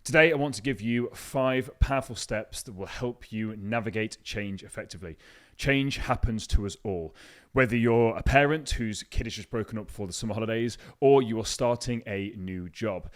Today, I want to give you 5 powerful steps that will help you navigate change effectively. Change happens to us all. Whether you're a parent whose kid has just broken up for the summer holidays, or you are starting a new job.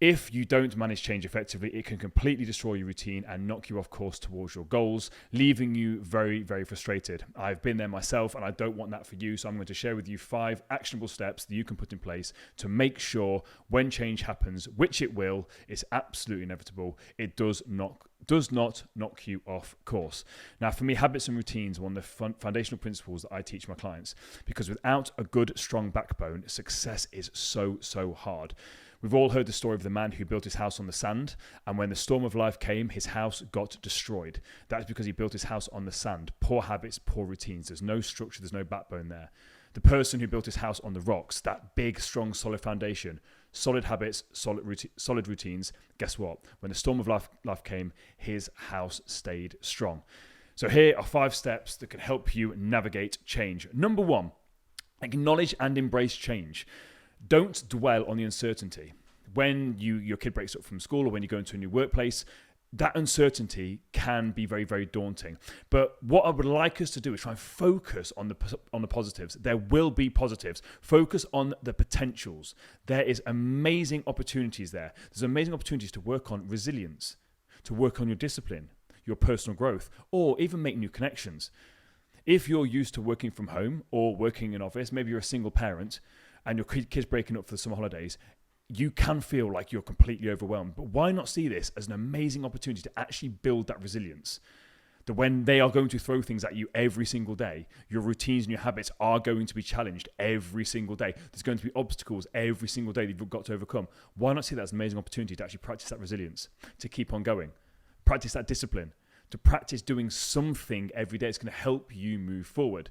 If you don't manage change effectively, it can completely destroy your routine and knock you off course towards your goals, leaving you very, very frustrated. I've been there myself and I don't want that for you. So I'm going to share with you 5 actionable steps that you can put in place to make sure when change happens, which it will, it's absolutely inevitable, it does not knock you off course. Now, for me, habits and routines are one of the foundational principles that I teach my clients, because without a good, strong backbone, success is so hard. We've all heard the story of the man who built his house on the sand, and when the storm of life came, his house got destroyed. That's because he built his house on the sand. Poor habits, poor routines. There's no structure, there's no backbone there. The person who built his house on the rocks, that big, strong, solid foundation, solid habits, solid routines, guess what? When the storm of life came, his house stayed strong. So here are 5 steps that can help you navigate change. Number 1, acknowledge and embrace change. Don't dwell on the uncertainty. When your kid breaks up from school or when you go into a new workplace, that uncertainty can be very, very daunting. But what I would like us to do is try and focus on the positives. There will be positives. Focus on the potentials. There is amazing opportunities there. There's amazing opportunities to work on resilience, to work on your discipline, your personal growth, or even make new connections. If you're used to working from home or working in an office, maybe you're a single parent, and your kid's breaking up for the summer holidays, you can feel like you're completely overwhelmed. But why not see this as an amazing opportunity to actually build that resilience? That when they are going to throw things at you every single day, your routines and your habits are going to be challenged every single day. There's going to be obstacles every single day that you've got to overcome. Why not see that as an amazing opportunity to actually practice that resilience, to keep on going, practice that discipline, to practice doing something every day? It's going to help you move forward.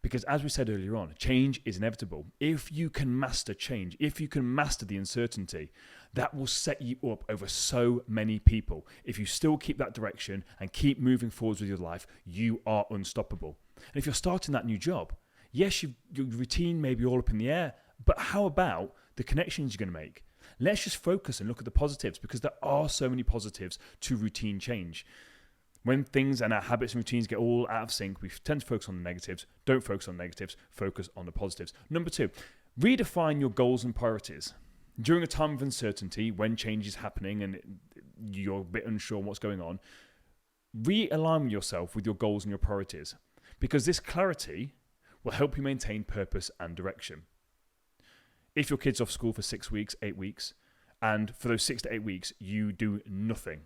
Because as we said earlier on, change is inevitable. If you can master change, if you can master the uncertainty, that will set you up over so many people. If you still keep that direction and keep moving forwards with your life, you are unstoppable. And if you're starting that new job, yes, your routine may be all up in the air, but how about the connections you're going to make? Let's just focus and look at the positives, because there are so many positives to routine change. When things and our habits and routines get all out of sync, we tend to focus on the negatives. Don't focus on negatives, focus on the positives. Number 2, redefine your goals and priorities. During a time of uncertainty, when change is happening and you're a bit unsure what's going on, realign yourself with your goals and your priorities, because this clarity will help you maintain purpose and direction. If your kid's off school for 6 weeks, 8 weeks, and for those 6 to 8 weeks, you do nothing,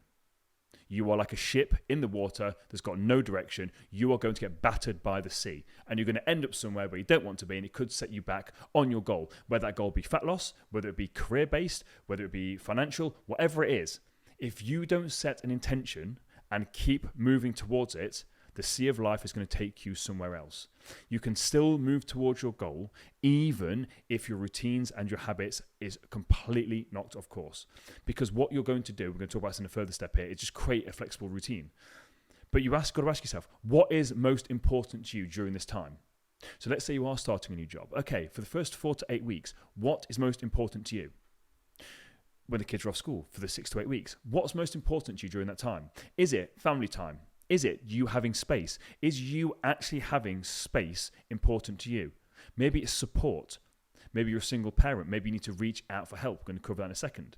you are like a ship in the water that's got no direction. You are going to get battered by the sea, and you're going to end up somewhere where you don't want to be, and it could set you back on your goal, whether that goal be fat loss, whether it be career-based, whether it be financial, whatever it is. If you don't set an intention and keep moving towards it, the sea of life is going to take you somewhere else. You can still move towards your goal, even if your routines and your habits is completely knocked off course. Because what you're going to do, we're going to talk about this in a further step here, is just create a flexible routine. But you've got to ask yourself, what is most important to you during this time? So let's say you are starting a new job. Okay, for the first 4 to 8 weeks, what is most important to you? When the kids are off school for the 6 to 8 weeks, what's most important to you during that time? Is it family time? Is it you having space? Is you actually having space important to you? Maybe it's support. Maybe you're a single parent. Maybe you need to reach out for help. We're going to cover that in a second.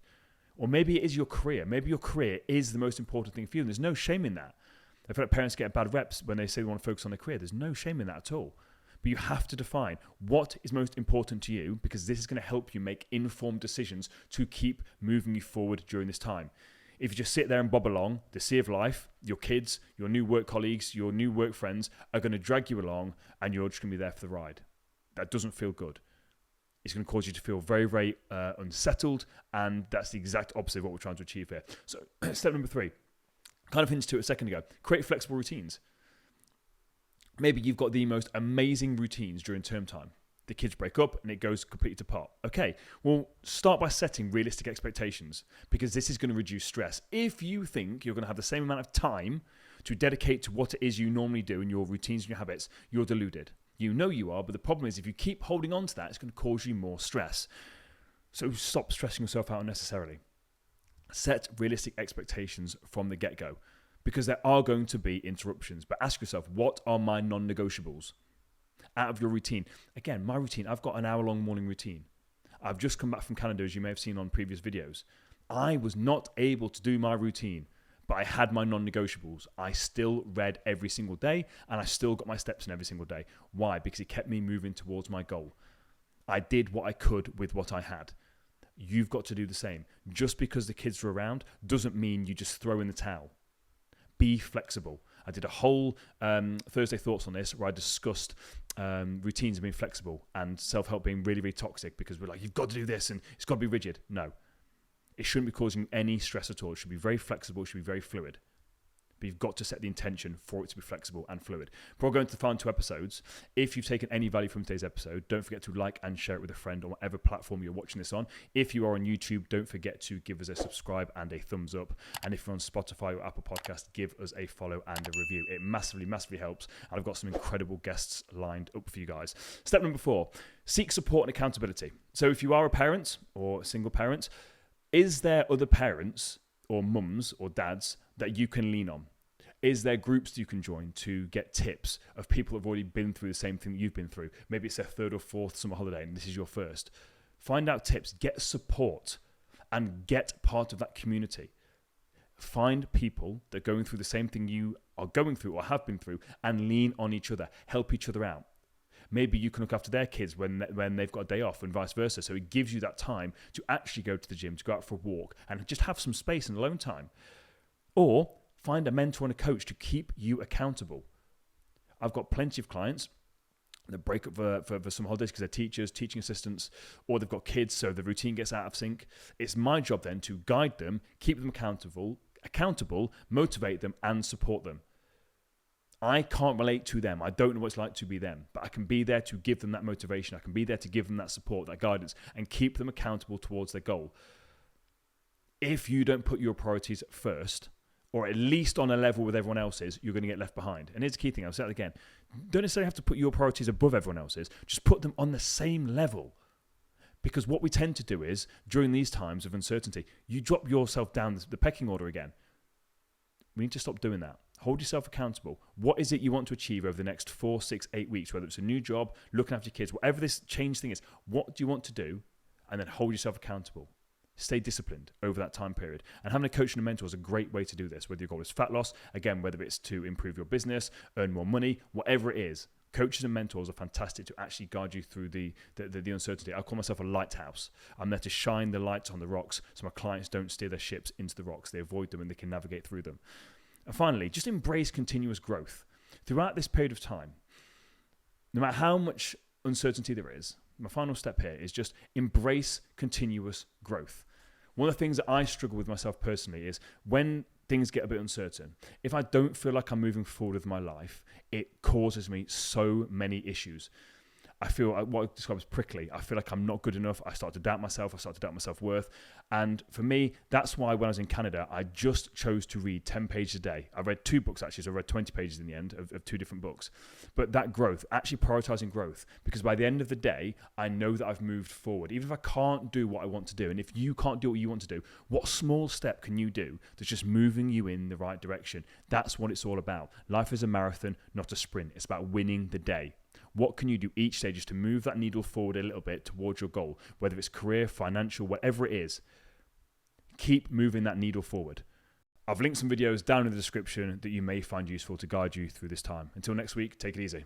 Or maybe it is your career. Maybe your career is the most important thing for you. And there's no shame in that. I feel like parents get bad reps when they say they want to focus on their career. There's no shame in that at all. But you have to define what is most important to you, because this is going to help you make informed decisions to keep moving you forward during this time. If you just sit there and bob along, the sea of life, your kids, your new work colleagues, your new work friends are going to drag you along, and you're just going to be there for the ride. That doesn't feel good. It's going to cause you to feel very, very unsettled, and that's the exact opposite of what we're trying to achieve here. So step number 3, kind of hinted to it a second ago, create flexible routines. Maybe you've got the most amazing routines during term time. The kids break up and it goes completely to pot. Okay, well, start by setting realistic expectations, because this is going to reduce stress. If you think you're going to have the same amount of time to dedicate to what it is you normally do in your routines and your habits, you're deluded. You know you are, but the problem is if you keep holding on to that, it's going to cause you more stress. So stop stressing yourself out unnecessarily. Set realistic expectations from the get-go, because there are going to be interruptions. But ask yourself, what are my non-negotiables out of your routine? Again, my routine, I've got an hour-long morning routine. I've just come back from Canada, as you may have seen on previous videos. I was not able to do my routine, but I had my non-negotiables. I still read every single day, and I still got my steps in every single day. Why? Because it kept me moving towards my goal. I did what I could with what I had. You've got to do the same. Just because the kids are around doesn't mean you just throw in the towel. Be flexible. I did a whole Thursday Thoughts on this where I discussed routines of being flexible and self-help being really, really toxic, because we're like, you've got to do this and it's got to be rigid. No, it shouldn't be causing any stress at all. It should be very flexible. It should be very fluid. But you've got to set the intention for it to be flexible and fluid. Before going to the final 2 episodes, if you've taken any value from today's episode, don't forget to like and share it with a friend on whatever platform you're watching this on. If you are on YouTube, don't forget to give us a subscribe and a thumbs up. And if you're on Spotify or Apple Podcast, give us a follow and a review. It massively, massively helps. And I've got some incredible guests lined up for you guys. Step number 4, seek support and accountability. So if you are a parent or a single parent, is there other parents or mums or dads that you can lean on? Is there groups you can join to get tips of people who've already been through the same thing that you've been through? Maybe it's their 3rd or 4th summer holiday and this is your first. Find out tips, get support, and get part of that community. Find people that are going through the same thing you are going through or have been through, and lean on each other, help each other out. Maybe you can look after their kids when they've got a day off and vice versa. So it gives you that time to actually go to the gym, to go out for a walk and just have some space and alone time. Or find a mentor and a coach to keep you accountable. I've got plenty of clients that break up for some holidays because they're teachers, teaching assistants, or they've got kids, so the routine gets out of sync. It's my job then to guide them, keep them accountable, motivate them, and support them. I can't relate to them. I don't know what it's like to be them, but I can be there to give them that motivation. I can be there to give them that support, that guidance, and keep them accountable towards their goal. If you don't put your priorities first, or at least on a level with everyone else's, you're going to get left behind. And here's the key thing, I'll say it again. Don't necessarily have to put your priorities above everyone else's. Just put them on the same level. Because what we tend to do is, during these times of uncertainty, you drop yourself down the pecking order again. We need to stop doing that. Hold yourself accountable. What is it you want to achieve over the next 4, 6, 8 weeks, whether it's a new job, looking after your kids, whatever this change thing is, what do you want to do? And then hold yourself accountable. Stay disciplined over that time period. And having a coach and a mentor is a great way to do this, whether your goal is fat loss, again, whether it's to improve your business, earn more money, whatever it is. Coaches and mentors are fantastic to actually guide you through the uncertainty. I call myself a lighthouse. I'm there to shine the lights on the rocks so my clients don't steer their ships into the rocks. They avoid them and they can navigate through them. And finally, just embrace continuous growth. Throughout this period of time, no matter how much uncertainty there is, my final step here is just embrace continuous growth. One of the things that I struggle with myself personally is when things get a bit uncertain, if I don't feel like I'm moving forward with my life, it causes me so many issues. I feel what I describe as prickly. I feel like I'm not good enough. I start to doubt myself. I start to doubt my self-worth. And for me, that's why when I was in Canada, I just chose to read 10 pages a day. I read 2 books actually, so I read 20 pages in the end of 2 different books. But that growth, actually prioritizing growth, because by the end of the day, I know that I've moved forward. Even if I can't do what I want to do, and if you can't do what you want to do, what small step can you do that's just moving you in the right direction? That's what it's all about. Life is a marathon, not a sprint. It's about winning the day. What can you do each day just to move that needle forward a little bit towards your goal, whether it's career, financial, whatever it is? Keep moving that needle forward. I've linked some videos down in the description that you may find useful to guide you through this time. Until next week, take it easy.